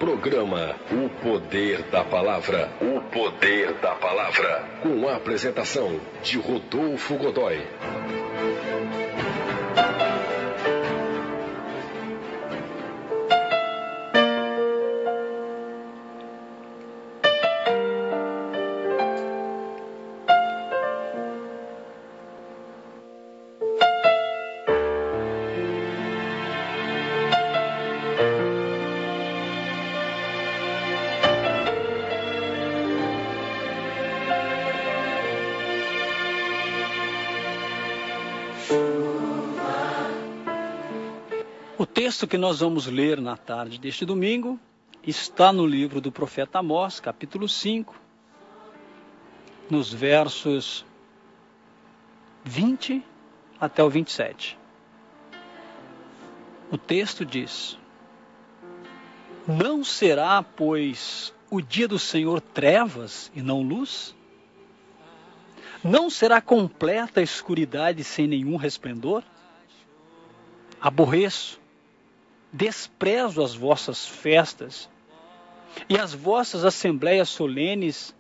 Programa O Poder da Palavra. O Poder da Palavra. Com a apresentação de Rodolfo Godoy. O texto que nós vamos ler na tarde deste domingo está no livro do profeta Amós, capítulo 5, nos versos 20 até o 27. O texto diz: Não será, pois, o dia do Senhor trevas e não luz? Não será completa a escuridade sem nenhum resplendor? Aborreço, desprezo as vossas festas, e as vossas assembleias solenes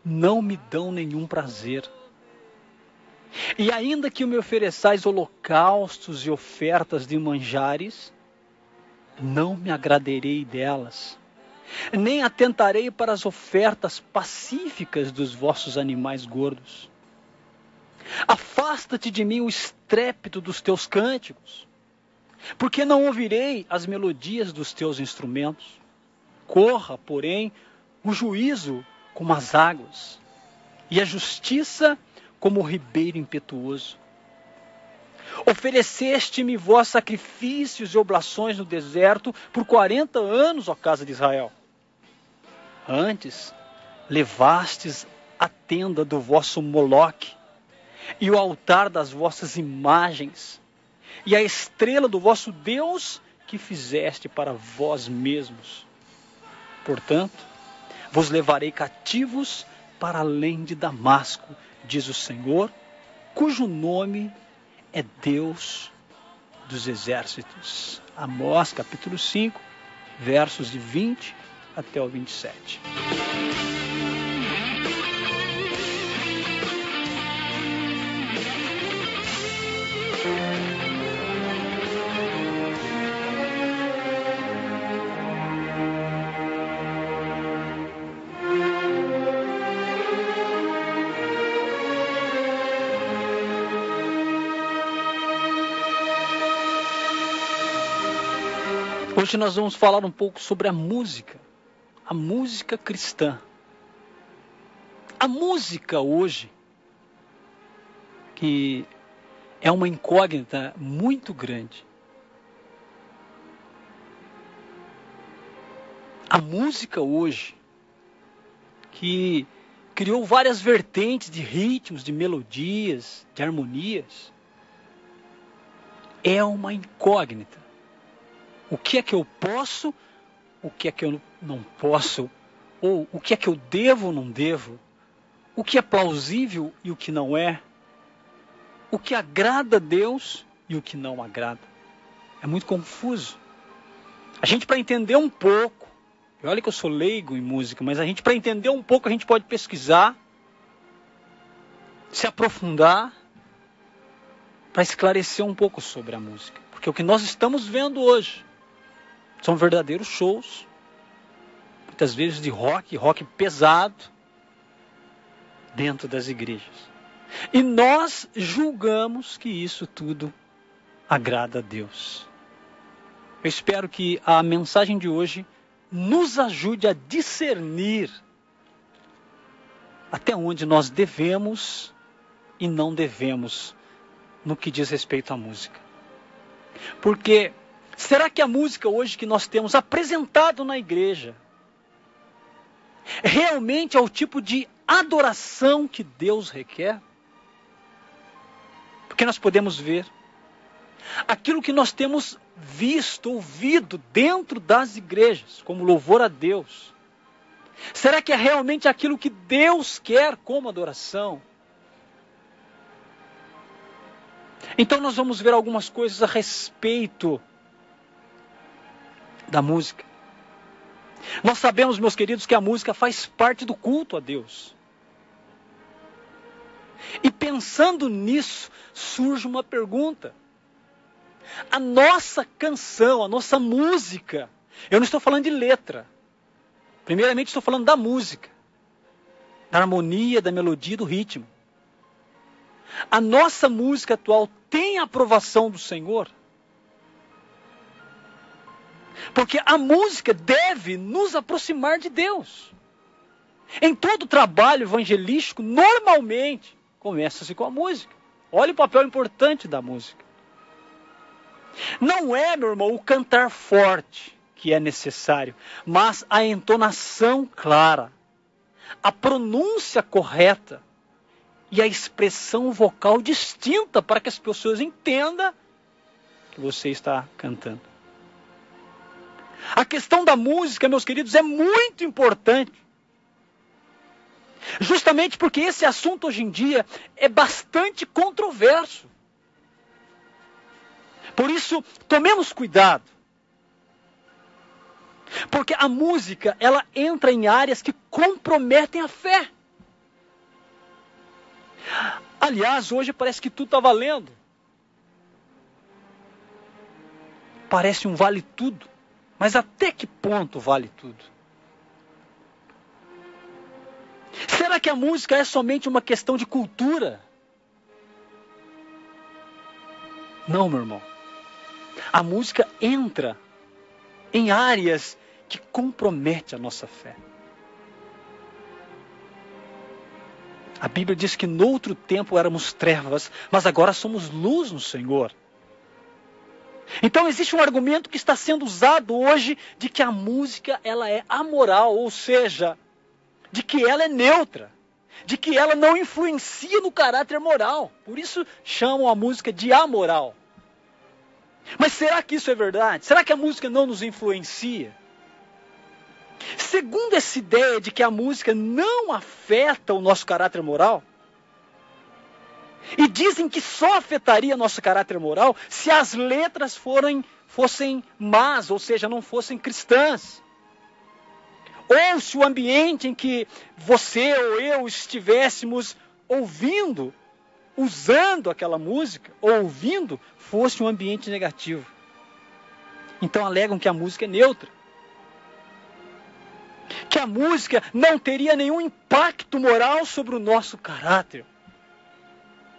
não me dão nenhum prazer. E ainda que me ofereçais holocaustos e ofertas de manjares, não me agradarei delas, nem atentarei para as ofertas pacíficas dos vossos animais gordos. Afasta-te de mim o estrépito dos teus cânticos, porque não ouvirei as melodias dos teus instrumentos. Corra, porém, o juízo como as águas, e a justiça como o ribeiro impetuoso. Ofereceste-me vós sacrifícios e oblações no deserto por 40 anos, ó casa de Israel. Antes, levastes a tenda do vosso Moloque, e o altar das vossas imagens, e a estrela do vosso Deus que fizeste para vós mesmos. Portanto, vos levarei cativos para além de Damasco, diz o Senhor, cujo nome é Deus dos exércitos. Amós, capítulo 5, versos de 20 até o 27. Hoje nós vamos falar um pouco sobre a música cristã. A música hoje, que é uma incógnita muito grande. A música hoje, que criou várias vertentes de ritmos, de melodias, de harmonias, é uma incógnita. O que é que eu posso, o que é que eu não posso, ou o que é que eu devo ou não devo, o que é plausível e o que não é, o que agrada a Deus e o que não agrada. É muito confuso. A gente, para entender um pouco, e olha que eu sou leigo em música, mas a gente, para entender um pouco, a gente pode pesquisar, se aprofundar, para esclarecer um pouco sobre a música. Porque o que nós estamos vendo hoje são verdadeiros shows, muitas vezes de rock pesado, dentro das igrejas. E nós julgamos que isso tudo agrada a Deus. Eu espero que a mensagem de hoje nos ajude a discernir até onde nós devemos e não devemos no que diz respeito à música. Porque será que a música hoje que nós temos apresentado na igreja realmente é o tipo de adoração que Deus requer? Porque nós podemos ver aquilo que nós temos visto, ouvido dentro das igrejas, como louvor a Deus. Será que é realmente aquilo que Deus quer como adoração? Então nós vamos ver algumas coisas a respeito da música. Nós sabemos, meus queridos, que a música faz parte do culto a Deus. E pensando nisso, surge uma pergunta. A nossa canção, a nossa música, eu não estou falando de letra. Primeiramente estou falando da música, da harmonia, da melodia, do ritmo. A nossa música atual tem a aprovação do Senhor? Porque a música deve nos aproximar de Deus. Em todo trabalho evangelístico, normalmente, começa-se com a música. Olha o papel importante da música. Não é, meu irmão, o cantar forte que é necessário, mas a entonação clara, a pronúncia correta e a expressão vocal distinta para que as pessoas entendam que você está cantando. A questão da música, meus queridos, é muito importante. Justamente porque esse assunto hoje em dia é bastante controverso. Por isso, tomemos cuidado. Porque a música, ela entra em áreas que comprometem a fé. Aliás, hoje parece que tudo está valendo. Parece um vale tudo. Mas até que ponto vale tudo? Será que a música é somente uma questão de cultura? Não, meu irmão. A música entra em áreas que comprometem a nossa fé. A Bíblia diz que no outro tempo éramos trevas, mas agora somos luz no Senhor. Então existe um argumento que está sendo usado hoje de que a música ela é amoral, ou seja, de que ela é neutra, de que ela não influencia no caráter moral. Por isso chamam a música de amoral. Mas será que isso é verdade? Será que a música não nos influencia? Segundo essa ideia de que a música não afeta o nosso caráter moral, e dizem que só afetaria nosso caráter moral se as letras fossem más, ou seja, não fossem cristãs. Ou se o ambiente em que você ou eu estivéssemos ouvindo, usando aquela música, ou ouvindo, fosse um ambiente negativo. Então alegam que a música é neutra. Que a música não teria nenhum impacto moral sobre o nosso caráter.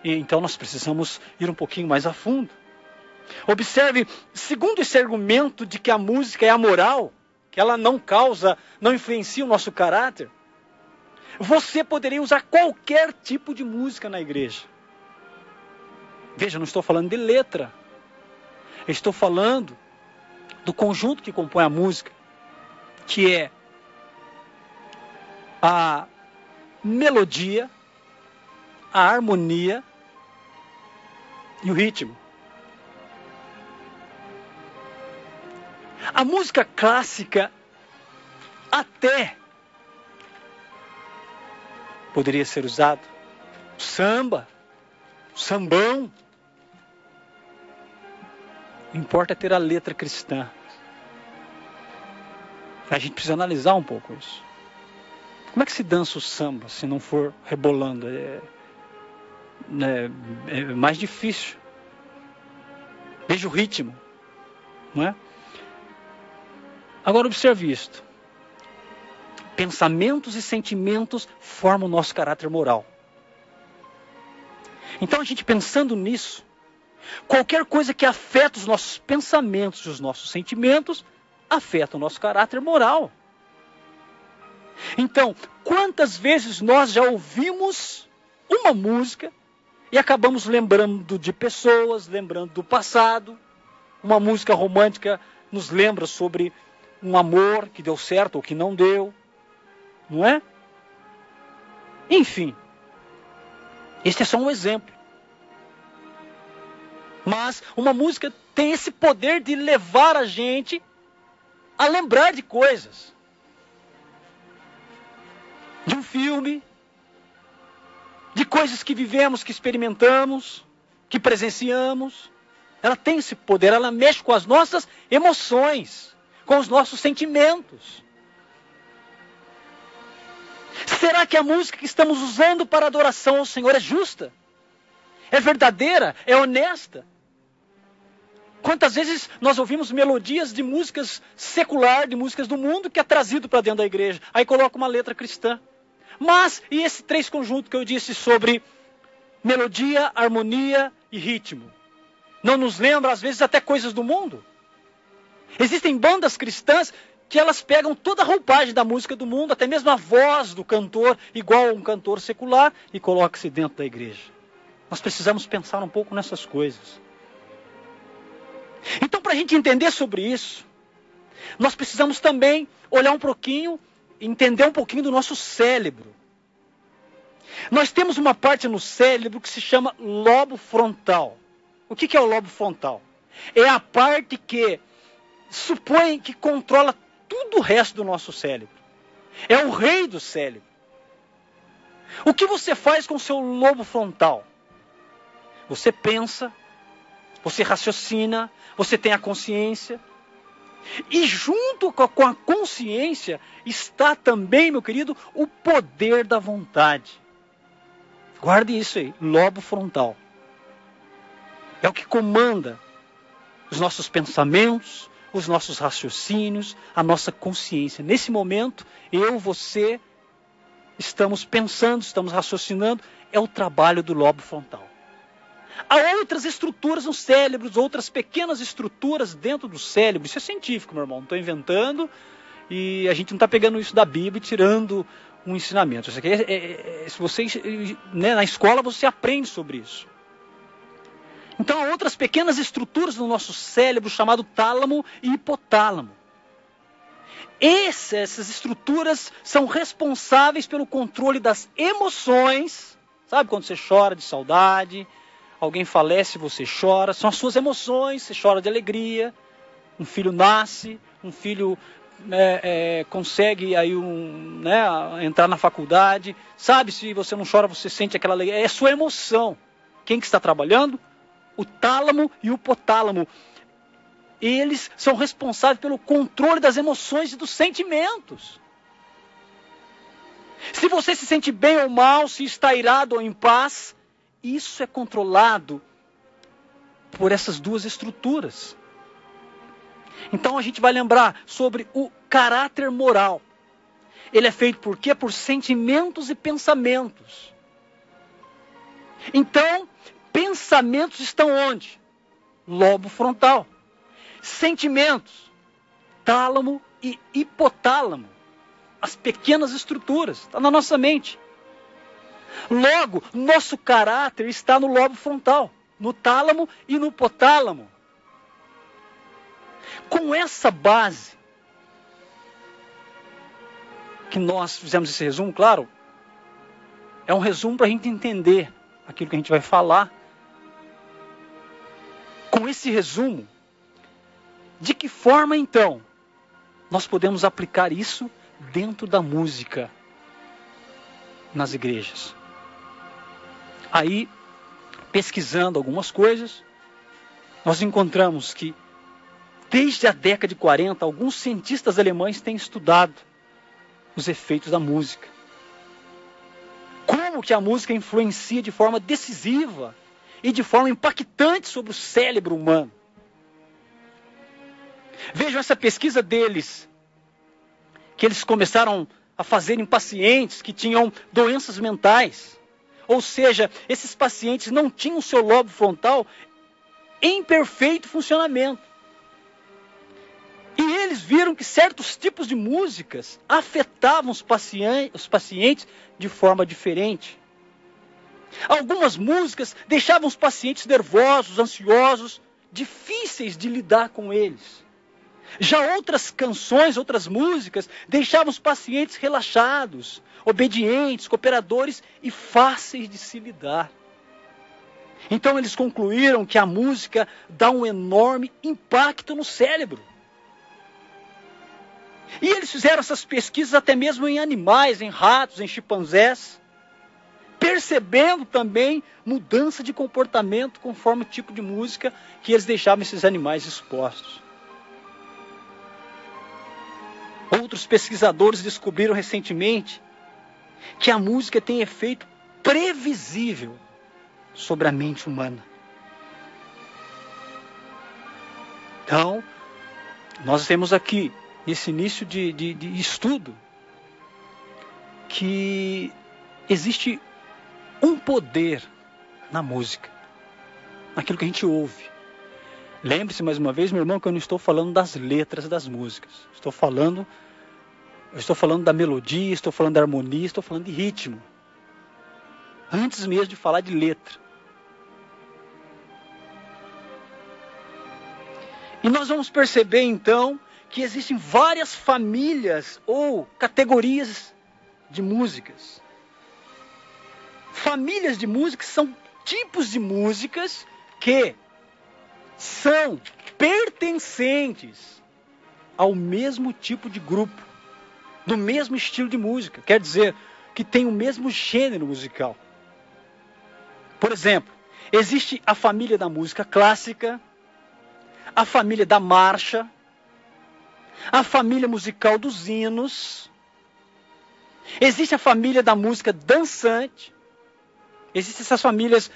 E então nós precisamos ir um pouquinho mais a fundo. Observe, segundo esse argumento de que a música é amoral, que ela não influencia o nosso caráter, você poderia usar qualquer tipo de música na igreja. Veja, não estou falando de letra. Eu estou falando do conjunto que compõe a música, que é a melodia, a harmonia e o ritmo. A música clássica até poderia ser usado. Samba, sambão. O que importa é ter a letra cristã. A gente precisa analisar um pouco isso. Como é que se dança o samba se não for rebolando? É mais difícil. Veja o ritmo, não é? Agora observe isto. Pensamentos e sentimentos formam o nosso caráter moral. Então a gente pensando nisso, qualquer coisa que afeta os nossos pensamentos e os nossos sentimentos, afeta o nosso caráter moral. Então, quantas vezes nós já ouvimos uma música e acabamos lembrando de pessoas, lembrando do passado. Uma música romântica nos lembra sobre um amor que deu certo ou que não deu, não é? Enfim, este é só um exemplo. Mas uma música tem esse poder de levar a gente a lembrar de coisas. De um filme, de coisas que vivemos, que experimentamos, que presenciamos. Ela tem esse poder, ela mexe com as nossas emoções, com os nossos sentimentos. Será que a música que estamos usando para adoração ao Senhor é justa? É verdadeira? É honesta? Quantas vezes nós ouvimos melodias de músicas secular, de músicas do mundo, que é trazido para dentro da igreja. Aí coloca uma letra cristã. Mas, e esse três conjuntos que eu disse sobre melodia, harmonia e ritmo? Não nos lembra, às vezes, até coisas do mundo? Existem bandas cristãs que elas pegam toda a roupagem da música do mundo, até mesmo a voz do cantor, igual a um cantor secular, e coloca-se dentro da igreja. Nós precisamos pensar um pouco nessas coisas. Então, para a gente entender sobre isso, nós precisamos também olhar um pouquinho, entender um pouquinho do nosso cérebro. Nós temos uma parte no cérebro que se chama lobo frontal. O que é o lobo frontal? É a parte que supõe que controla tudo o resto do nosso cérebro. É o rei do cérebro. O que você faz com o seu lobo frontal? Você pensa, você raciocina, você tem a consciência. E junto com a consciência está também, meu querido, o poder da vontade. Guarde isso aí, lobo frontal. É o que comanda os nossos pensamentos, os nossos raciocínios, a nossa consciência. Nesse momento, eu, você, estamos pensando, estamos raciocinando, é o trabalho do lobo frontal. Há outras estruturas no cérebro, outras pequenas estruturas dentro do cérebro. Isso é científico, meu irmão. Não estou inventando e a gente não está pegando isso da Bíblia e tirando um ensinamento. Isso aqui se você, né, na escola você aprende sobre isso. Então há outras pequenas estruturas no nosso cérebro chamado tálamo e hipotálamo. Essas estruturas são responsáveis pelo controle das emoções. Sabe quando você chora de saudade? Alguém falece, você chora. São as suas emoções, você chora de alegria. Um filho nasce, um filho consegue aí entrar na faculdade. Sabe, se você não chora, você sente aquela alegria. É a sua emoção. Quem que está trabalhando? O tálamo e o hipotálamo. Eles são responsáveis pelo controle das emoções e dos sentimentos. Se você se sente bem ou mal, se está irado ou em paz, isso é controlado por essas duas estruturas. Então a gente vai lembrar sobre o caráter moral. Ele é feito por quê? Por sentimentos e pensamentos. Então, pensamentos estão onde? Lobo frontal. Sentimentos, tálamo e hipotálamo. As pequenas estruturas, está na nossa mente. Logo, nosso caráter está no lobo frontal, no tálamo e no hipotálamo. Com essa base, que nós fizemos esse resumo, claro, é um resumo para a gente entender aquilo que a gente vai falar. Com esse resumo, de que forma então nós podemos aplicar isso dentro da música nas igrejas? Aí, pesquisando algumas coisas, nós encontramos que desde a década de 40, alguns cientistas alemães têm estudado os efeitos da música. Como que a música influencia de forma decisiva e de forma impactante sobre o cérebro humano. Vejam essa pesquisa deles, que eles começaram a fazer em pacientes que tinham doenças mentais. Ou seja, esses pacientes não tinham seu lobo frontal em perfeito funcionamento. E eles viram que certos tipos de músicas afetavam os pacientes de forma diferente. Algumas músicas deixavam os pacientes nervosos, ansiosos, difíceis de lidar com eles. Já outras canções, outras músicas, deixavam os pacientes relaxados, obedientes, cooperadores e fáceis de se lidar. Então eles concluíram que a música dá um enorme impacto no cérebro. E eles fizeram essas pesquisas até mesmo em animais, em ratos, em chimpanzés, percebendo também mudança de comportamento conforme o tipo de música que eles deixavam esses animais expostos. Outros pesquisadores descobriram recentemente que a música tem efeito previsível sobre a mente humana. Então, nós temos aqui, nesse início de estudo, que existe um poder na música, naquilo que a gente ouve. Lembre-se mais uma vez, meu irmão, que eu não estou falando das letras das músicas. Eu estou falando da melodia, estou falando da harmonia, estou falando de ritmo. Antes mesmo de falar de letra. E nós vamos perceber então que existem várias famílias ou categorias de músicas. Famílias de músicas são tipos de músicas que são pertencentes ao mesmo tipo de grupo, do mesmo estilo de música. Quer dizer, que tem o mesmo gênero musical. Por exemplo, existe a família da música clássica, a família da marcha, a família musical dos hinos, existe a família da música dançante, existem essas famílias,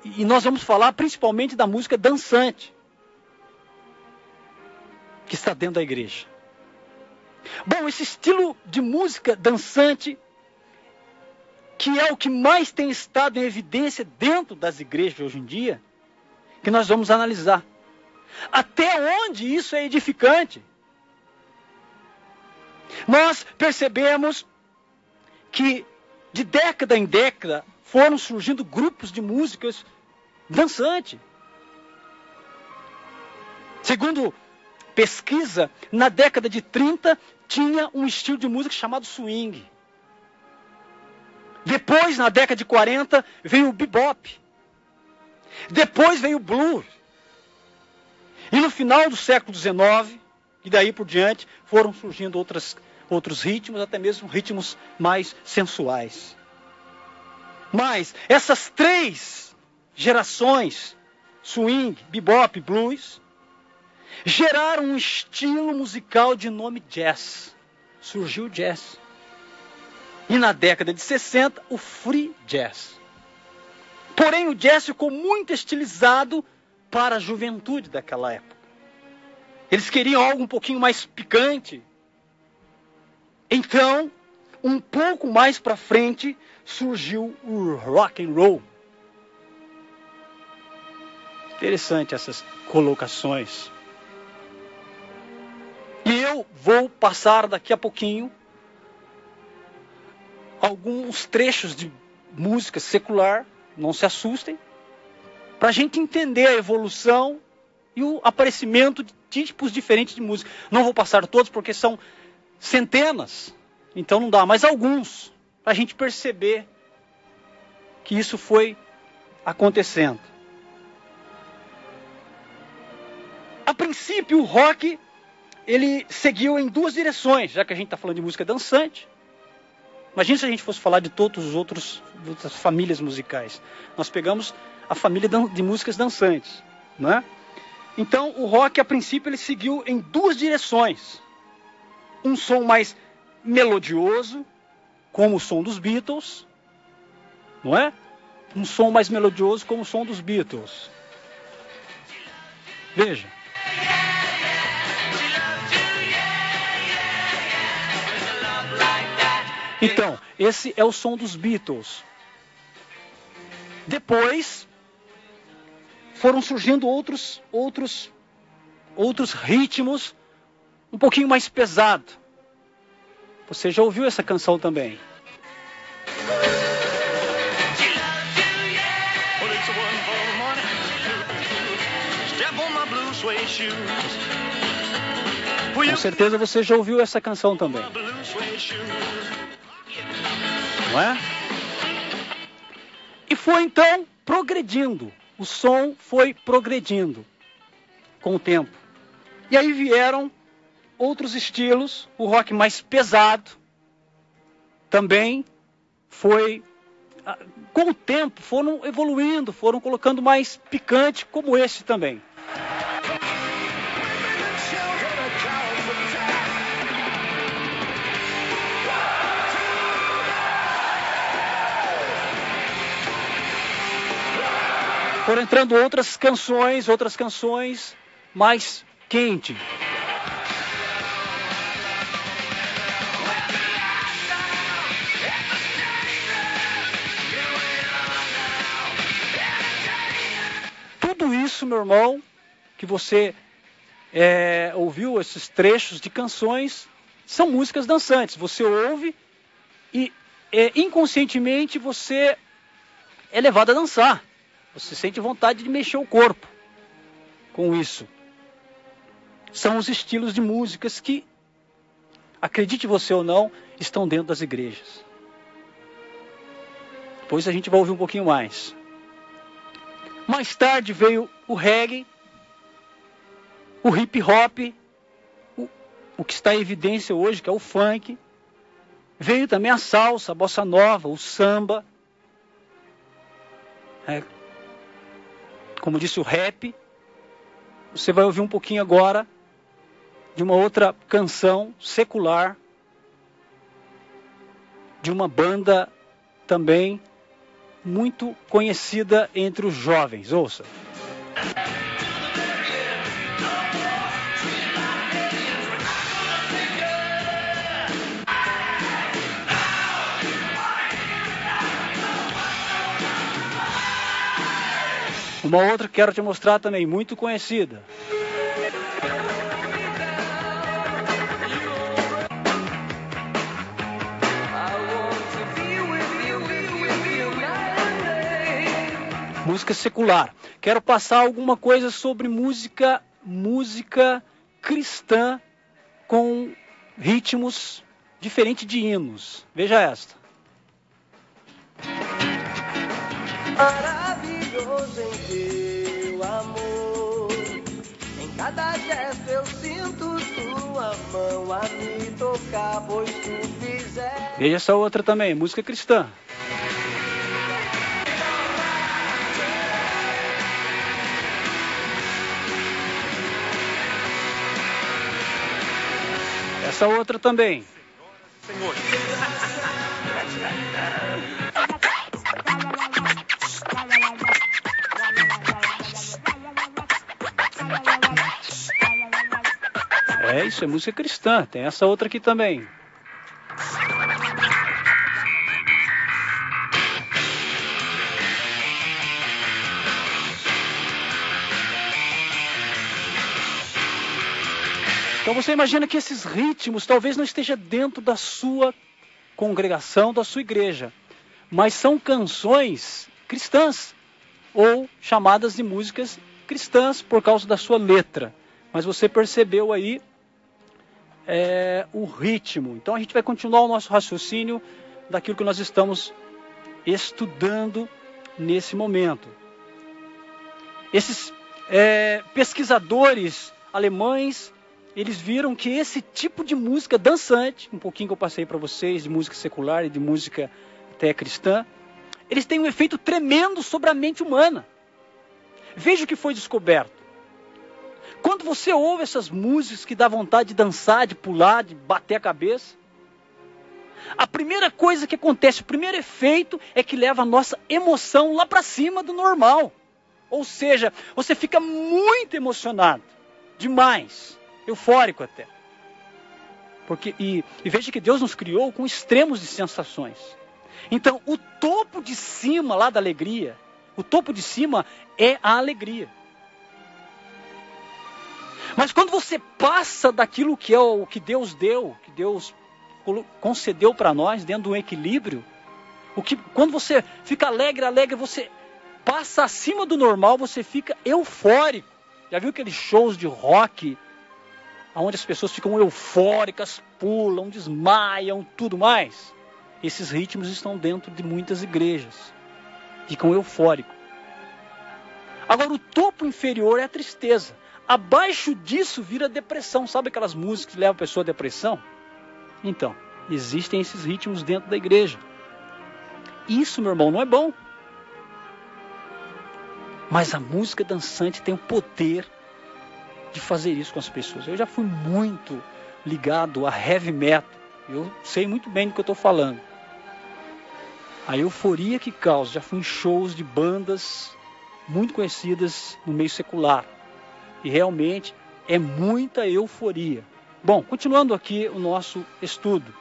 e nós vamos falar principalmente da música dançante, que está dentro da igreja. Bom, esse estilo de música dançante, que é o que mais tem estado em evidência dentro das igrejas hoje em dia, que nós vamos analisar. Até onde isso é edificante? Nós percebemos que de década em década foram surgindo grupos de músicas dançantes. Segundo pesquisa, na década de 30 tinha um estilo de música chamado swing. Depois, na década de 40, veio o bebop. Depois veio o blues. E no final do século XIX, e daí por diante, foram surgindo outros ritmos, até mesmo ritmos mais sensuais. Mas essas três gerações, swing, bebop, blues, geraram um estilo musical de nome jazz. Surgiu o jazz. E na década de 60, o free jazz. Porém, o jazz ficou muito estilizado para a juventude daquela época. Eles queriam algo um pouquinho mais picante. Então, um pouco mais para frente, surgiu o rock and roll. Interessante essas colocações. E eu vou passar daqui a pouquinho alguns trechos de música secular, não se assustem, para a gente entender a evolução e o aparecimento de tipos diferentes de música. Não vou passar todos porque são centenas, então não dá, mas alguns, para a gente perceber que isso foi acontecendo. A princípio, o rock, ele seguiu em duas direções, já que a gente está falando de música dançante. Imagina se a gente fosse falar de todos os outras famílias musicais. Nós pegamos a família de músicas dançantes, né? Então, o rock, a princípio, ele seguiu em duas direções. Um som mais melodioso, como o som dos Beatles, não é? Um som mais melodioso, como o som dos Beatles. Veja. Então, esse é o som dos Beatles. Depois, foram surgindo outros ritmos um pouquinho mais pesados. Você já ouviu essa canção também? Com certeza você já ouviu essa canção também. Não é? E foi então progredindo. O som foi progredindo com o tempo. E aí vieram outros estilos. O rock mais pesado também foi, com o tempo, foram evoluindo, foram colocando mais picante, como esse também. Foram entrando outras canções mais quentes. Tudo isso, meu irmão, que você ouviu esses trechos de canções, são músicas dançantes. Você ouve e inconscientemente você é levado a dançar. Você sente vontade de mexer o corpo com isso. São os estilos de músicas que, acredite você ou não, estão dentro das igrejas. Depois a gente vai ouvir um pouquinho mais. Mais tarde veio o reggae, o hip hop, o que está em evidência hoje, que é o funk. Veio também a salsa, a bossa nova, o samba. Como disse, o rap. Você vai ouvir um pouquinho agora de uma outra canção secular, de uma banda também muito conhecida entre os jovens. Ouça. Uma outra que quero te mostrar também, muito conhecida. Música secular. Quero passar alguma coisa sobre música cristã com ritmos diferentes de hinos. Veja esta. Maravilhoso em teu amor, em cada gesto eu sinto tua mão a me tocar, pois tu fizer. Veja essa outra também, música cristã. Essa outra também. Senhor. Isso é música cristã. Tem essa outra aqui também. Então você imagina que esses ritmos talvez não estejam dentro da sua congregação, da sua igreja, mas são canções cristãs ou chamadas de músicas cristãs por causa da sua letra. Mas você percebeu aí o ritmo. Então a gente vai continuar o nosso raciocínio daquilo que nós estamos estudando nesse momento. Esses pesquisadores alemães, eles viram que esse tipo de música dançante, um pouquinho que eu passei para vocês, de música secular e de música até cristã, eles têm um efeito tremendo sobre a mente humana. Veja o que foi descoberto. Quando você ouve essas músicas que dá vontade de dançar, de pular, de bater a cabeça, a primeira coisa que acontece, o primeiro efeito é que leva a nossa emoção lá para cima do normal. Ou seja, você fica muito emocionado, demais, eufórico até. E veja que Deus nos criou com extremos de sensações. Então, o topo de cima lá da alegria, o topo de cima é a alegria. Mas quando você passa daquilo que é o que Deus deu, que Deus concedeu para nós, dentro de um equilíbrio, quando você fica alegre, você passa acima do normal, você fica eufórico. Já viu aqueles shows de rock, onde as pessoas ficam eufóricas, pulam, desmaiam, tudo mais? Esses ritmos estão dentro de muitas igrejas. Ficam eufóricos. Agora, o topo inferior é a tristeza. Abaixo disso vira depressão. Sabe aquelas músicas que levam a pessoa à depressão? Então, existem esses ritmos dentro da igreja. Isso, meu irmão, não é bom. Mas a música dançante tem o poder de fazer isso com as pessoas. Eu já fui muito ligado a heavy metal. Eu sei muito bem do que eu estou falando. A euforia que causa. Já fui em shows de bandas muito conhecidas no meio secular. E realmente é muita euforia. Bom, continuando aqui o nosso estudo.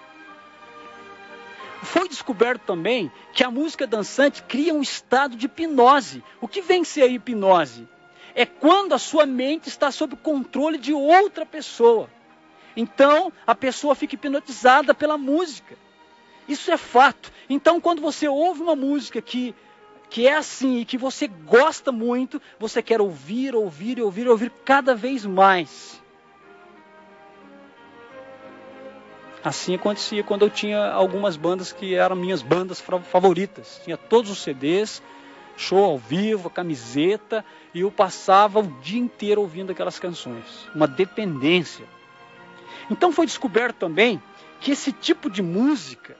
Foi descoberto também que a música dançante cria um estado de hipnose. O que vem ser a hipnose? É quando a sua mente está sob o controle de outra pessoa. Então, a pessoa fica hipnotizada pela música. Isso é fato. Então, quando você ouve uma música que é assim e que você gosta muito, você quer ouvir cada vez mais. Assim acontecia quando eu tinha algumas bandas que eram minhas bandas favoritas. Tinha todos os CDs, show ao vivo, camiseta, e eu passava o dia inteiro ouvindo aquelas canções. Uma dependência. Então foi descoberto também que esse tipo de música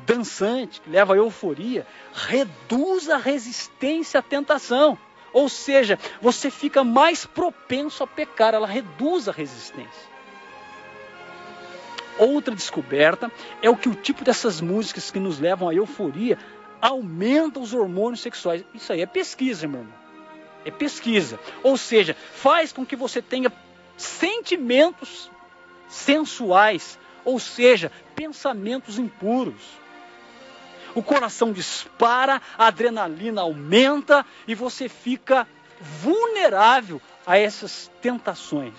dançante, que leva à euforia, reduz a resistência à tentação. Ou seja, você fica mais propenso a pecar, ela reduz a resistência. Outra descoberta é o que o tipo dessas músicas que nos levam à euforia aumenta os hormônios sexuais. Isso aí é pesquisa, meu irmão. É pesquisa. Ou seja, faz com que você tenha sentimentos sensuais, ou seja, pensamentos impuros. O coração dispara, a adrenalina aumenta e você fica vulnerável a essas tentações.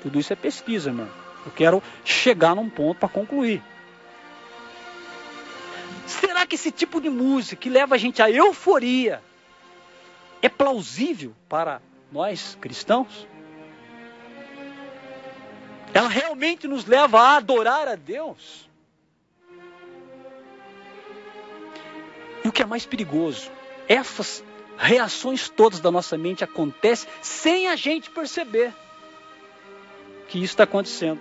Tudo isso é pesquisa, meu irmão. Eu quero chegar num ponto para concluir. Será que esse tipo de música que leva a gente à euforia é plausível para nós cristãos? Ela realmente nos leva a adorar a Deus? E o que é mais perigoso, essas reações todas da nossa mente acontecem sem a gente perceber que isso está acontecendo.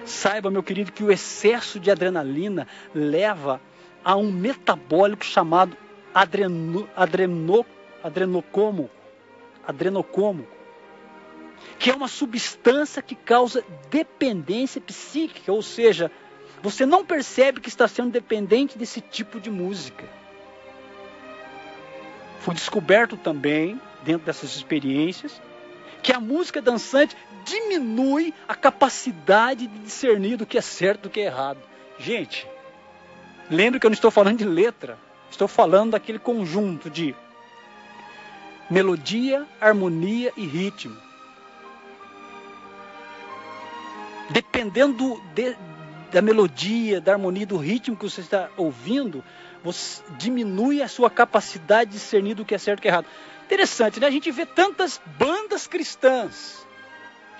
Saiba, meu querido, que o excesso de adrenalina leva a um metabólico chamado adrenocomo, que é uma substância que causa dependência psíquica, ou seja, você não percebe que está sendo dependente desse tipo de música. Foi descoberto também, dentro dessas experiências, que a música dançante diminui a capacidade de discernir do que é certo e do que é errado. Gente, lembre que eu não estou falando de letra, estou falando daquele conjunto de melodia, harmonia e ritmo. Dependendo da melodia, da harmonia, do ritmo que você está ouvindo, você diminui a sua capacidade de discernir do que é certo e do que é errado. Interessante, né? A gente vê tantas bandas cristãs,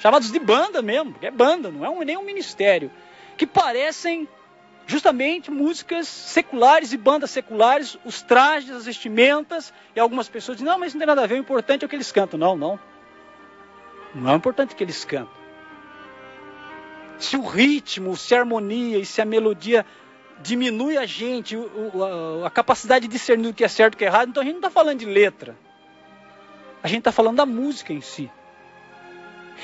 chamadas de banda mesmo, que é banda, não é nem um ministério, que parecem justamente músicas seculares e bandas seculares, os trajes, as vestimentas, e algumas pessoas dizem, não, mas não tem nada a ver, o importante é o que eles cantam. Não é importante o que eles cantam. Se o ritmo, se a harmonia e se a melodia diminui a gente, a capacidade de discernir o que é certo e o que é errado, então a gente não está falando de letra. A gente está falando da música em si.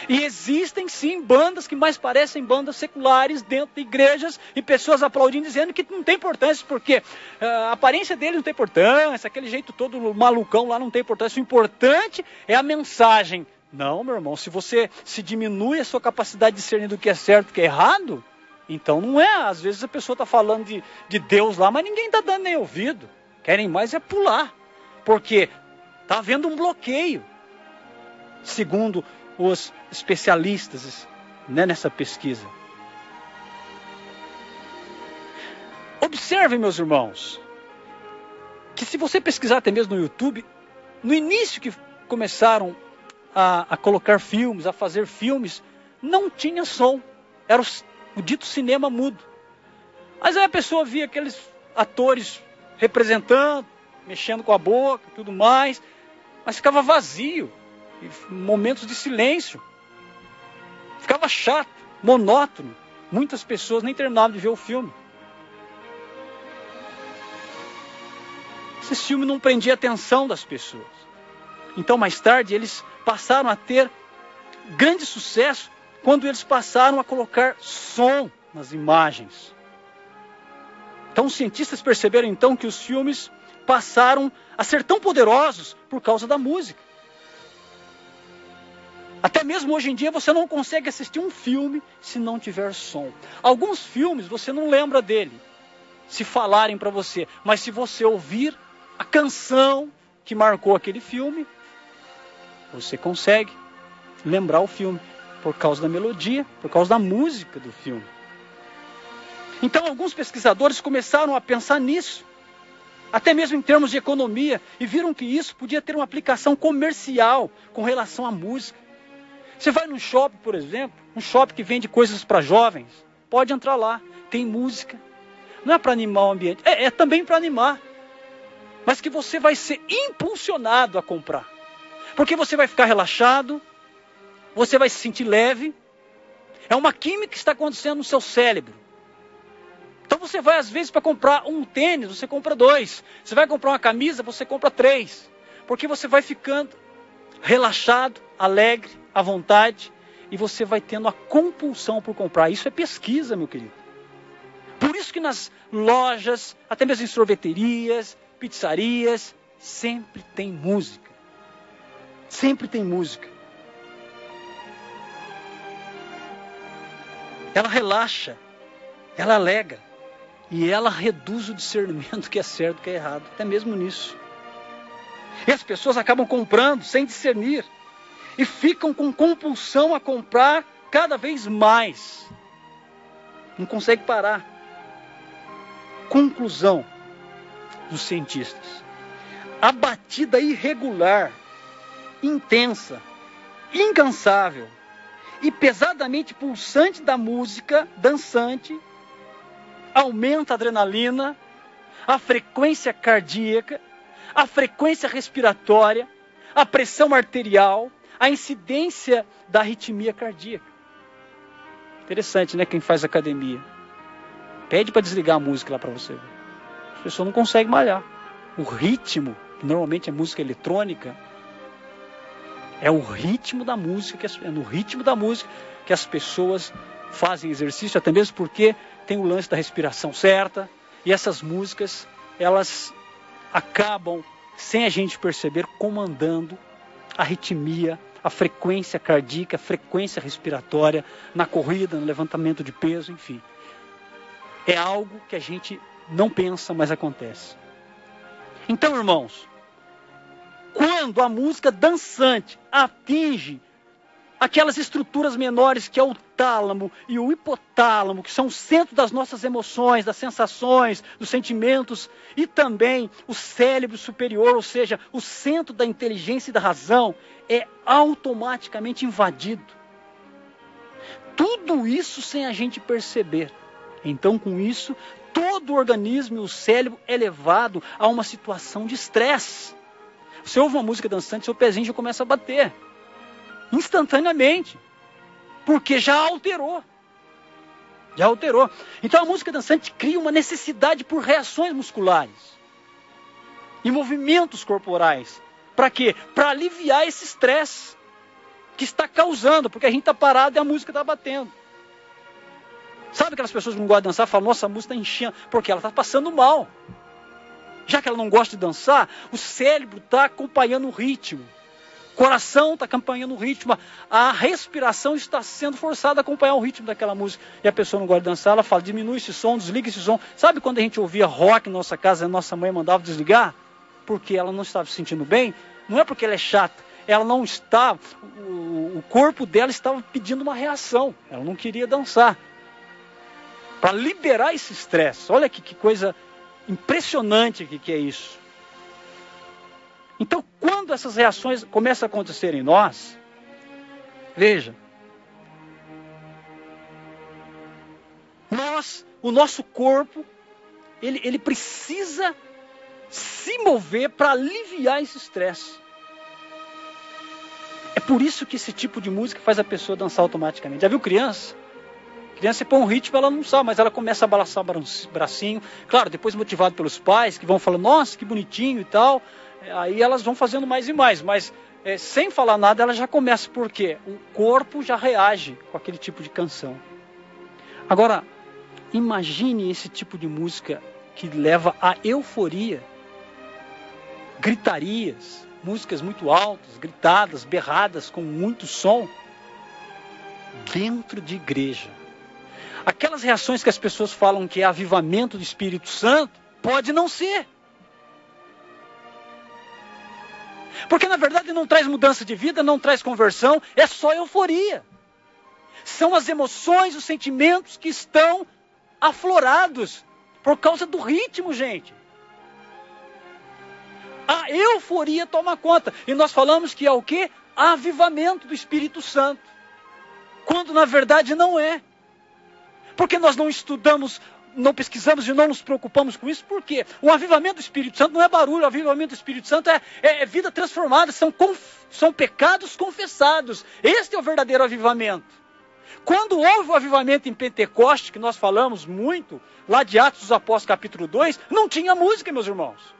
E existem sim bandas que mais parecem bandas seculares dentro de igrejas e pessoas aplaudindo, dizendo que não tem importância, porque a aparência dele não tem importância, aquele jeito todo malucão lá não tem importância. O importante é a mensagem. Não, meu irmão, se você se diminui a sua capacidade de discernir do que é certo e do que é errado, então não é. Às vezes a pessoa está falando de Deus lá, mas ninguém está dando nem ouvido. Querem mais é pular, porque está havendo um bloqueio, segundo os especialistas, né, nessa pesquisa. Observem, meus irmãos, que se você pesquisar até mesmo no YouTube, no início que começaram a colocar filmes, a fazer filmes, não tinha som, era o dito cinema mudo. Mas aí a pessoa via aqueles atores representando, mexendo com a boca e tudo mais, mas ficava vazio, momentos de silêncio, ficava chato, monótono. Muitas pessoas nem terminavam de ver o filme. Esse filme não prendia a atenção das pessoas. Então, mais tarde, eles passaram a ter grande sucesso quando eles passaram a colocar som nas imagens. Então, os cientistas perceberam então que os filmes passaram a ser tão poderosos por causa da música. Até mesmo hoje em dia você não consegue assistir um filme se não tiver som. Alguns filmes você não lembra dele, se falarem para você. Mas se você ouvir a canção que marcou aquele filme, você consegue lembrar o filme por causa da melodia, por causa da música do filme. Então alguns pesquisadores começaram a pensar nisso, até mesmo em termos de economia, e viram que isso podia ter uma aplicação comercial com relação à música. Você vai num shopping, por exemplo, um shopping que vende coisas para jovens, pode entrar lá, tem música. Não é para animar o ambiente, é também para animar. Mas que você vai ser impulsionado a comprar. Porque você vai ficar relaxado, você vai se sentir leve. É uma química que está acontecendo no seu cérebro. Então você vai às vezes para comprar um tênis, você compra 2. Você vai comprar uma camisa, você compra 3. Porque você vai ficando relaxado, alegre, à vontade, e você vai tendo a compulsão por comprar. Isso é pesquisa, meu querido. Por isso que nas lojas, até mesmo em sorveterias, pizzarias, sempre tem música. Sempre tem música. Ela relaxa, ela alegra, e ela reduz o discernimento do que é certo e do que é errado, até mesmo nisso. E as pessoas acabam comprando sem discernir, e ficam com compulsão a comprar cada vez mais. Não consegue parar. Conclusão dos cientistas: a batida irregular, intensa, incansável e pesadamente pulsante da música dançante aumenta a adrenalina, a frequência cardíaca, a frequência respiratória, a pressão arterial, a incidência da arritmia cardíaca. Interessante, né? Quem faz academia pede para desligar a música lá para você ver. As pessoas não conseguem malhar. O ritmo, que normalmente é música eletrônica, é o ritmo da música, é no ritmo da música que as pessoas fazem exercício, até mesmo porque tem o lance da respiração certa, e essas músicas, elas acabam, sem a gente perceber, comandando a arritmia, a frequência cardíaca, a frequência respiratória, na corrida, no levantamento de peso, enfim. É algo que a gente não pensa, mas acontece. Então, irmãos, quando a música dançante atinge aquelas estruturas menores que é o tálamo e o hipotálamo, que são o centro das nossas emoções, das sensações, dos sentimentos, e também o cérebro superior, ou seja, o centro da inteligência e da razão, é automaticamente invadido. Tudo isso sem a gente perceber. Então, com isso, todo o organismo e o cérebro é levado a uma situação de estresse. Você ouve uma música dançante, seu pezinho já começa a bater. Instantaneamente. Porque já alterou. Já alterou. Então a música dançante cria uma necessidade por reações musculares. E movimentos corporais. Para quê? Para aliviar esse estresse que está causando. Porque a gente está parado e a música está batendo. Sabe aquelas pessoas que não gostam de dançar? Falam, nossa, a música está enchendo. Porque ela está passando mal. Já que ela não gosta de dançar, o cérebro está acompanhando o ritmo. O coração está acompanhando o ritmo. A respiração está sendo forçada a acompanhar o ritmo daquela música. E a pessoa não gosta de dançar, ela fala, diminui esse som, desliga esse som. Sabe quando a gente ouvia rock na nossa casa, a nossa mãe mandava desligar? Porque ela não estava se sentindo bem? Não é porque ela é chata. Ela não está, o corpo dela estava pedindo uma reação. Ela não queria dançar. Para liberar esse estresse. Olha que coisa impressionante que é isso. Então, quando essas reações começam a acontecer em nós, veja, o nosso corpo, ele precisa se mover para aliviar esse estresse. É por isso que esse tipo de música faz a pessoa dançar automaticamente. Já viu criança? Criança, você põe um ritmo, ela não sabe, mas ela começa a balançar o bracinho. Claro, depois motivado pelos pais, que vão falando, nossa, que bonitinho e tal. Aí elas vão fazendo mais e mais, mas sem falar nada, ela já começa. Por quê? O corpo já reage com aquele tipo de canção. Agora, imagine esse tipo de música que leva à euforia. gritarias, músicas muito altas, gritadas, berradas, com muito som, dentro de igreja. Aquelas reações que as pessoas falam que é avivamento do Espírito Santo, pode não ser. Porque na verdade não traz mudança de vida, não traz conversão, é só euforia. São as emoções, os sentimentos que estão aflorados por causa do ritmo, gente. A euforia toma conta. E nós falamos que é o quê? Avivamento do Espírito Santo. Quando na verdade não é. Porque nós não estudamos, não pesquisamos e não nos preocupamos com isso. Por quê? O avivamento do Espírito Santo não é barulho. O avivamento do Espírito Santo é vida transformada. São pecados confessados. Este é o verdadeiro avivamento. Quando houve o avivamento em Pentecostes, que nós falamos muito, lá de Atos dos Apóstolos capítulo 2, não tinha música, meus irmãos.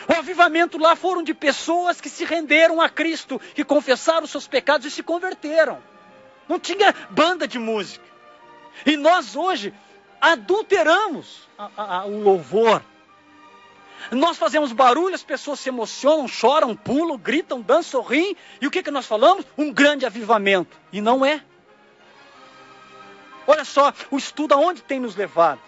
O avivamento lá foram de pessoas que se renderam a Cristo, que confessaram os seus pecados e se converteram. Não tinha banda de música. E nós hoje adulteramos o louvor. Nós fazemos barulho, as pessoas se emocionam, choram, pulam, gritam, dançam, riem. E o que nós falamos? Um grande avivamento. E não é. Olha só, o estudo aonde tem nos levado.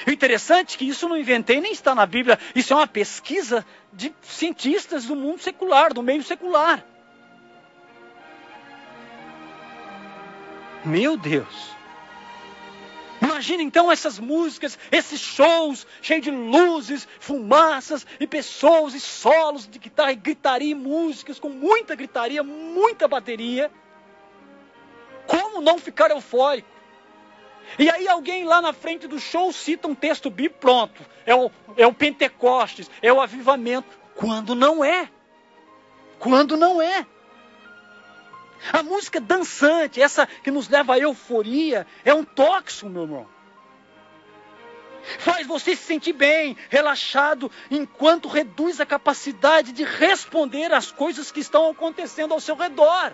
O interessante é que isso eu não inventei, nem está na Bíblia. Isso é uma pesquisa de cientistas do mundo secular, do meio secular. Meu Deus. Imagina então essas músicas, esses shows cheios de luzes, fumaças e pessoas e solos de guitarra e gritaria e músicas com muita gritaria, muita bateria. Como não ficar eufórico? E aí alguém lá na frente do show cita um texto bíblico, pronto. É o Pentecostes, é o avivamento. Quando não é. Quando não é. A música dançante, essa que nos leva à euforia, é um tóxico, meu irmão. Faz você se sentir bem, relaxado, enquanto reduz a capacidade de responder às coisas que estão acontecendo ao seu redor.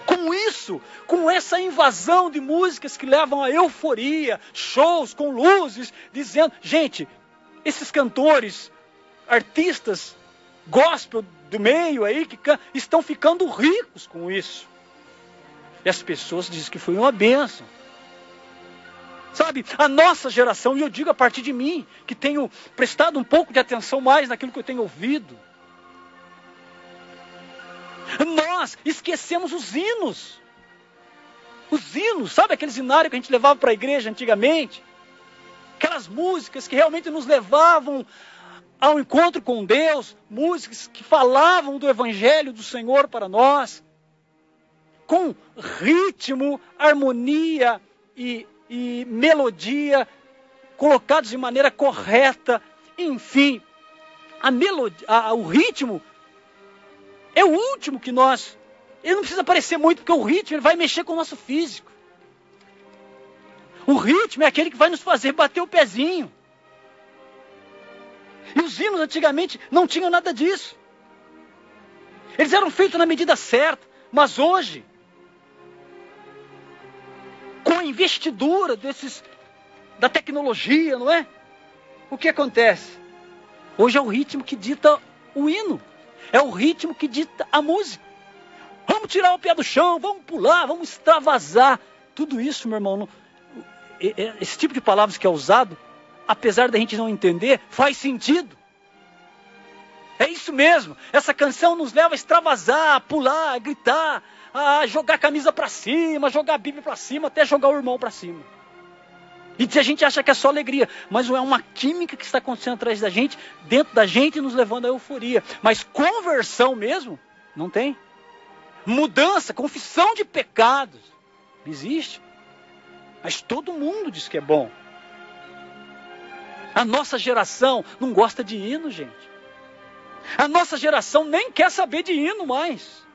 Com isso, com essa invasão de músicas que levam à euforia, shows com luzes, dizendo... Gente, esses cantores, artistas, gospel do meio aí, que estão ficando ricos com isso. E as pessoas dizem que foi uma bênção. Sabe, a nossa geração, e eu digo a partir de mim, que tenho prestado um pouco de atenção mais naquilo que eu tenho ouvido, nós esquecemos os hinos. Os hinos, sabe aqueles hinários que a gente levava para a igreja antigamente? Aquelas músicas que realmente nos levavam ao encontro com Deus, músicas que falavam do Evangelho do Senhor para nós, com ritmo, harmonia e melodia, colocados de maneira correta, enfim, o ritmo é o último que nós... Ele não precisa parecer muito, porque o ritmo ele vai mexer com o nosso físico. O ritmo é aquele que vai nos fazer bater o pezinho. E os hinos antigamente não tinham nada disso. Eles eram feitos na medida certa, mas hoje, com a investidura da tecnologia, não é? O que acontece? Hoje é o ritmo que dita o hino. É o ritmo que dita a música. Vamos tirar o pé do chão, vamos pular, vamos extravasar. Tudo isso, meu irmão, esse tipo de palavras que é usado, apesar da gente não entender, faz sentido. É isso mesmo. Essa canção nos leva a extravasar, a pular, a gritar, a jogar a camisa para cima, jogar a Bíblia para cima, até jogar o irmão para cima. E a gente acha que é só alegria, mas é uma química que está acontecendo atrás da gente, dentro da gente, nos levando à euforia. Mas conversão mesmo, não tem. Mudança, confissão de pecados, existe. Mas todo mundo diz que é bom. A nossa geração não gosta de hino, gente. A nossa geração nem quer saber de hino mais.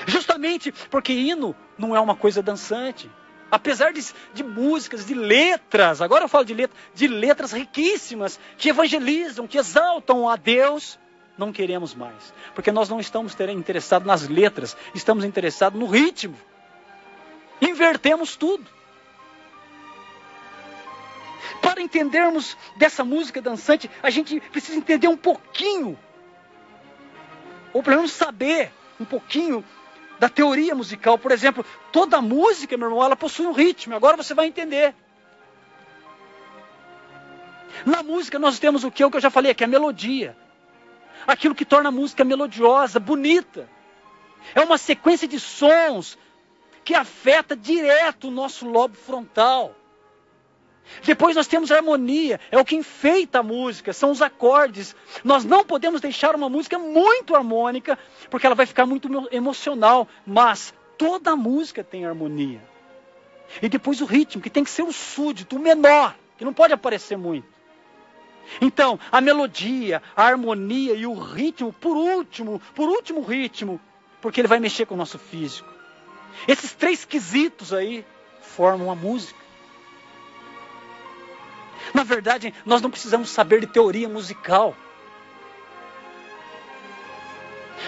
Justamente porque hino não é uma coisa dançante. Apesar de músicas, de letras, agora eu falo de letras riquíssimas, que evangelizam, que exaltam a Deus, não queremos mais. Porque nós não estamos interessados nas letras, estamos interessados no ritmo. Invertemos tudo. Para entendermos dessa música dançante, a gente precisa entender um pouquinho, ou pelo menos saber um pouquinho da teoria musical. Por exemplo, toda música, meu irmão, ela possui um ritmo. Agora você vai entender. Na música nós temos o que eu já falei aqui, a melodia. Aquilo que torna a música melodiosa, bonita. É uma sequência de sons que afeta direto o nosso lobo frontal. Depois nós temos a harmonia, é o que enfeita a música, são os acordes. Nós não podemos deixar uma música muito harmônica, porque ela vai ficar muito emocional, mas toda música tem harmonia. E depois o ritmo, que tem que ser o súdito, o menor, que não pode aparecer muito. Então, a melodia, a harmonia e o ritmo, por último ritmo, porque ele vai mexer com o nosso físico. Esses 3 quesitos aí formam a música. Na verdade, nós não precisamos saber de teoria musical.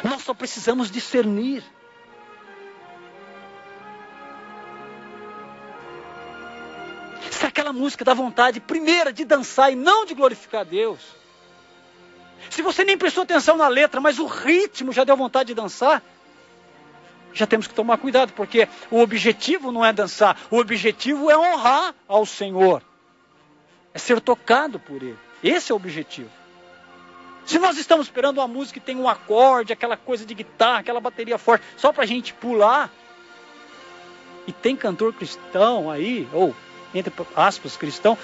Nós só precisamos discernir. Se aquela música dá vontade, primeira, de dançar e não de glorificar a Deus. Se você nem prestou atenção na letra, mas o ritmo já deu vontade de dançar, já temos que tomar cuidado, porque o objetivo não é dançar, o objetivo é honrar ao Senhor. É ser tocado por Ele. Esse é o objetivo. Se nós estamos esperando uma música que tem um acorde, aquela coisa de guitarra, aquela bateria forte, só para a gente pular, e tem cantor cristão aí, ou entre aspas cristão,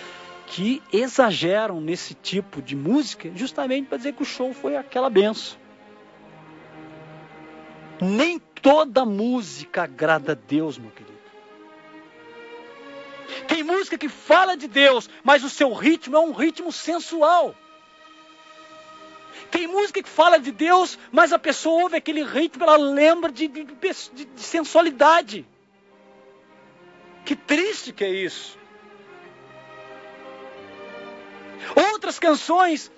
que exageram nesse tipo de música, justamente para dizer que o show foi aquela benção. Nem toda música agrada a Deus, meu querido. Tem música que fala de Deus, mas o seu ritmo é um ritmo sensual. Tem música que fala de Deus, mas a pessoa ouve aquele ritmo, ela lembra de sensualidade. Que triste que é isso. Outras canções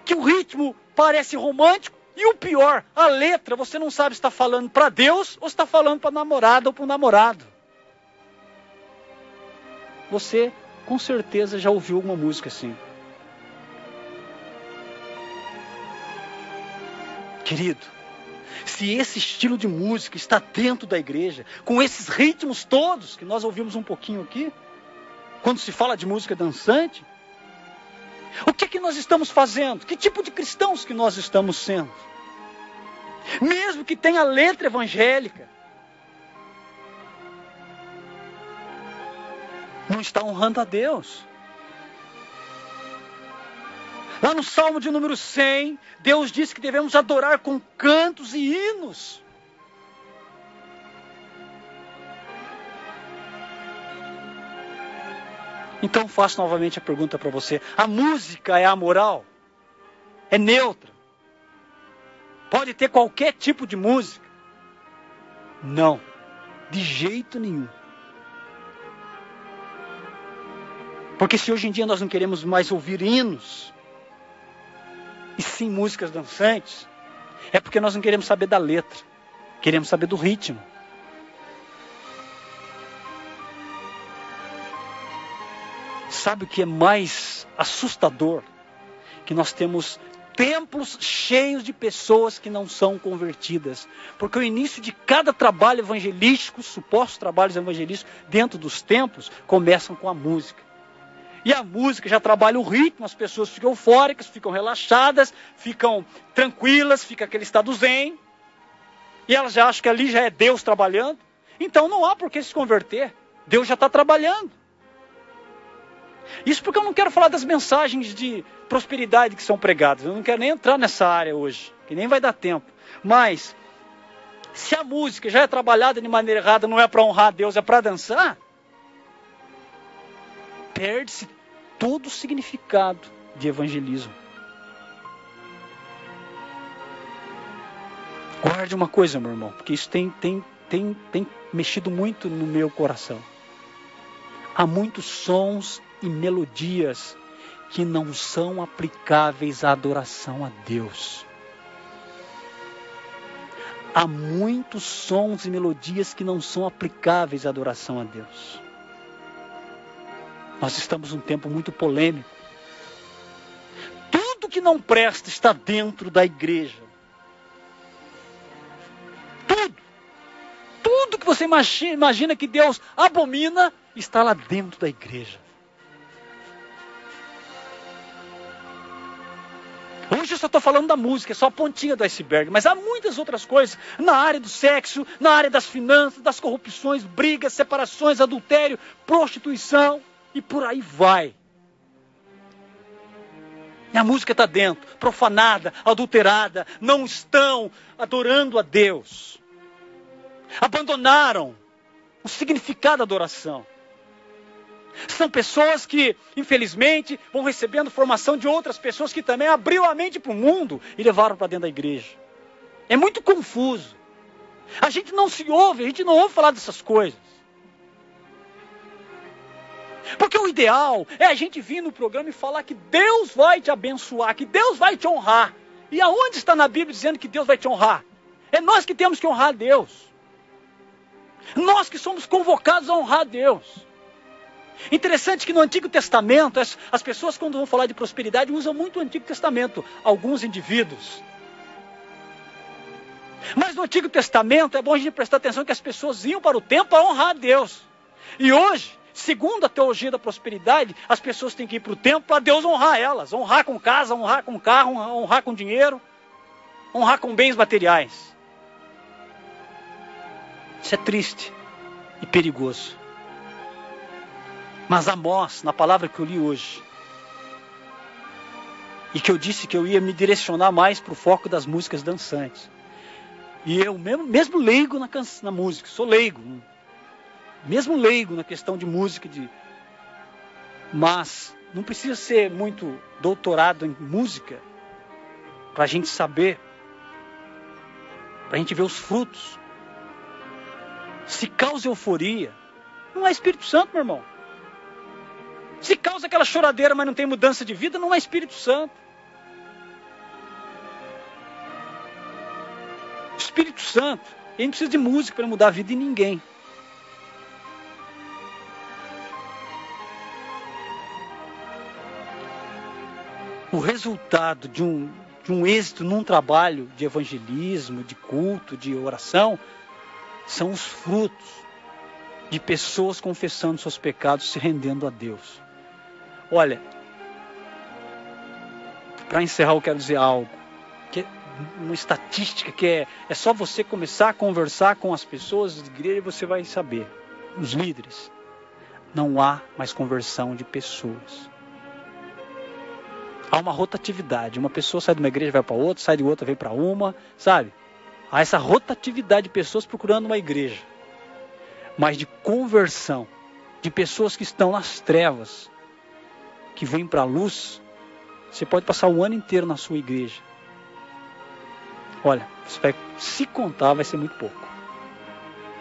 que o ritmo parece romântico, e o pior, a letra, você não sabe se está falando para Deus ou se está falando para a namorada ou para o namorado. Você, com certeza, já ouviu alguma música assim. Querido, se esse estilo de música está dentro da igreja, com esses ritmos todos, que nós ouvimos um pouquinho aqui, quando se fala de música dançante, o que é que nós estamos fazendo? Que tipo de cristãos que nós estamos sendo? Mesmo que tenha letra evangélica, não está honrando a Deus. Lá no Salmo de número 100, Deus disse que devemos adorar com cantos e hinos. Então faço novamente a pergunta para você. A música é amoral? É neutra? Pode ter qualquer tipo de música? Não, de jeito nenhum. Porque se hoje em dia nós não queremos mais ouvir hinos, e sim músicas dançantes, é porque nós não queremos saber da letra, queremos saber do ritmo. Sabe o que é mais assustador? Que nós temos templos cheios de pessoas que não são convertidas. Porque o início de cada trabalho evangelístico, supostos trabalhos evangelísticos, dentro dos templos, começam com a música. E a música já trabalha o ritmo, as pessoas ficam eufóricas, ficam relaxadas, ficam tranquilas, fica aquele estado zen. E elas já acham que ali já é Deus trabalhando. Então não há por que se converter. Deus já está trabalhando. Isso porque eu não quero falar das mensagens de prosperidade que são pregadas. Eu não quero nem entrar nessa área hoje, que nem vai dar tempo. Mas, se a música já é trabalhada de maneira errada, não é para honrar a Deus, é para dançar, perde-se todo o significado de evangelismo. Guarde uma coisa, meu irmão, porque isso tem mexido muito no meu coração. Há muitos sons e melodias que não são aplicáveis à adoração a Deus. Há muitos sons e melodias que não são aplicáveis à adoração a Deus. Nós estamos num tempo muito polêmico. Tudo que não presta está dentro da igreja. Tudo que você imagina que Deus abomina, está lá dentro da igreja. Hoje eu só estou falando da música, é só a pontinha do iceberg, mas há muitas outras coisas, na área do sexo, na área das finanças, das corrupções, brigas, separações, adultério, prostituição, e por aí vai. E a música está dentro, profanada, adulterada, não estão adorando a Deus. Abandonaram o significado da adoração. São pessoas que, infelizmente, vão recebendo formação de outras pessoas que também abriram a mente para o mundo e levaram para dentro da igreja. É muito confuso. A gente não ouve falar dessas coisas. Porque o ideal é a gente vir no programa e falar que Deus vai te abençoar, que Deus vai te honrar. E aonde está na Bíblia dizendo que Deus vai te honrar? É nós que temos que honrar a Deus. Nós que somos convocados a honrar a Deus. Interessante que no Antigo Testamento, as pessoas quando vão falar de prosperidade usam muito o Antigo Testamento, alguns indivíduos. Mas no Antigo Testamento é bom a gente prestar atenção que as pessoas iam para o templo para honrar a Deus. E hoje, segundo a teologia da prosperidade, as pessoas têm que ir para o templo para Deus honrar elas. Honrar com casa, honrar com carro, honrar com dinheiro, honrar com bens materiais. Isso é triste e perigoso. Mas Amós, na palavra que eu li hoje, e que eu disse que eu ia me direcionar mais para o foco das músicas dançantes. E eu mesmo leigo na música, sou leigo. Mesmo leigo na questão de música, mas não precisa ser muito doutorado em música para a gente saber, para a gente ver os frutos. Se causa euforia, não é Espírito Santo, meu irmão. Se causa aquela choradeira, mas não tem mudança de vida, não é Espírito Santo. Espírito Santo, ele não precisa de música para mudar a vida de ninguém. O resultado de um êxito num trabalho de evangelismo, de culto, de oração, são os frutos de pessoas confessando seus pecados, se rendendo a Deus. Olha, para encerrar eu quero dizer algo, que é uma estatística que é só você começar a conversar com as pessoas da igreja e você vai saber. Os líderes, não há mais conversão de pessoas. Há uma rotatividade, uma pessoa sai de uma igreja vai para outra, sai de outra vem para uma, sabe? Há essa rotatividade de pessoas procurando uma igreja. Mas de conversão, de pessoas que estão nas trevas, que vêm para a luz, você pode passar o ano inteiro na sua igreja. Olha, você vai, se contar, vai ser muito pouco.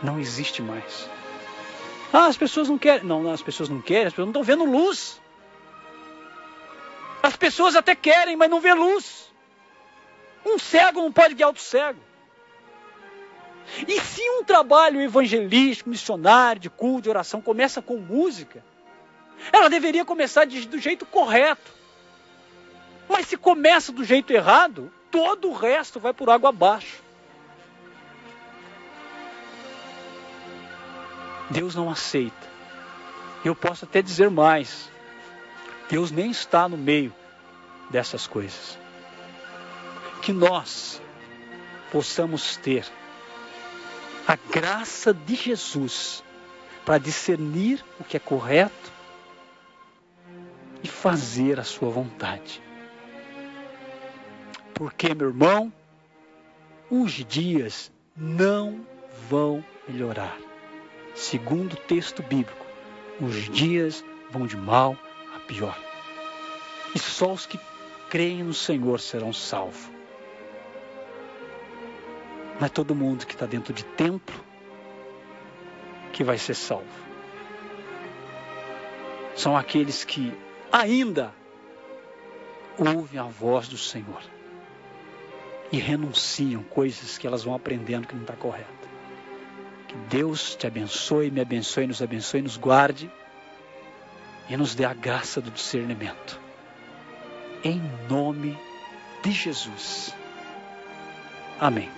Não existe mais. Ah, as pessoas não querem. Não, as pessoas não querem, as pessoas não estão vendo luz. As pessoas até querem, mas não vê luz. Um cego não pode guiar outro cego. E se um trabalho evangelístico, missionário, de culto, de oração, começa com música, ela deveria começar do jeito correto. Mas se começa do jeito errado, todo o resto vai por água abaixo. Deus não aceita. Eu posso até dizer mais. Deus nem está no meio dessas coisas. Que nós possamos ter a graça de Jesus para discernir o que é correto e fazer a sua vontade. Porque, meu irmão, os dias não vão melhorar. Segundo o texto bíblico, os dias vão de mal a pior. E só os que creem no Senhor serão salvos. Não é todo mundo que está dentro de templo que vai ser salvo. São aqueles que ainda ouvem a voz do Senhor e renunciam coisas que elas vão aprendendo que não está correto. Que Deus te abençoe, me abençoe, nos guarde. e nos dê a graça do discernimento. Em nome de Jesus. Amém.